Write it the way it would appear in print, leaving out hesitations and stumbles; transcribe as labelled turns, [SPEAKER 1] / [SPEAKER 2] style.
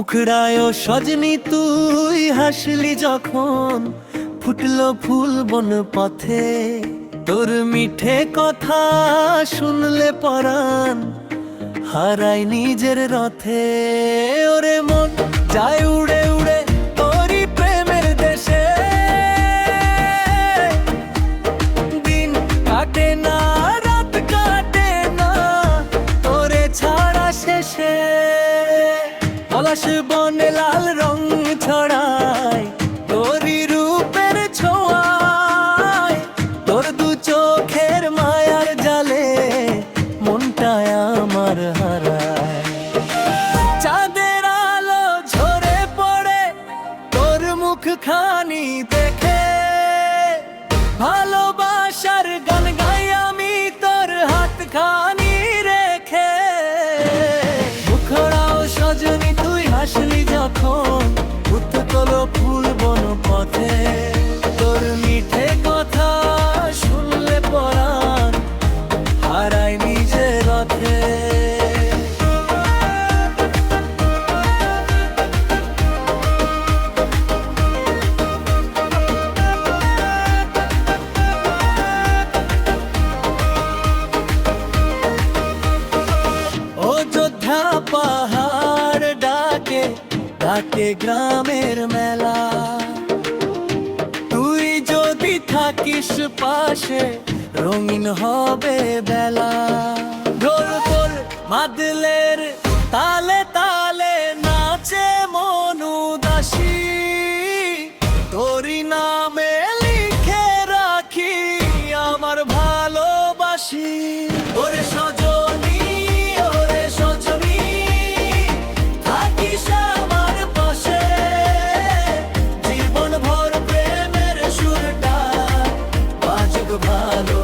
[SPEAKER 1] মুখড়ায় সজনী তুই হাসলি যখন ফুটলো ফুল বন পথে। তোর মিঠে কথা শুনলে পরাণ হারাই নিজের রথে। ওরে মন যায় উড়ে উড়ে তোরই প্রেমের দেশে। দিন কাটে না রাত কাটে না তোরে ছাড়া শেষে। পলাশ বনে লাল রং ছড়ায় তোরই রূপের ছোঁয়ায়। তোর দু চোখের মায়ার জালে মনটায় আমার হারায়। চাঁদের আলো ঝরে পড়ে তোর মুখখানি দেখে। ভালোবাসার গান গাই আমি তোর হাতখানি রেখে। মুখড়াও সজনী তুই হাসলি যখন ফুটলো ফুল বন পথে। তোর মিঠে কথা শুনলে পরাণ হারাই নিজের রথে। অযোধ্যা পাহাড় ডাকে ডাকে গ্রামের মেলা। তুই যদি থাকিস পাশে রঙিন হবে বেলা। ঢোল তোর মাদলের তালে তালে নাচে মন উদাসী। তোরই নামে লিখে রাখি আমার ভালোবাসি। ওরে সজনী ওরে সজনী থাকিস আমার পাশে। জীবন ভর প্রেমের সুরটা বাজুক ভালো।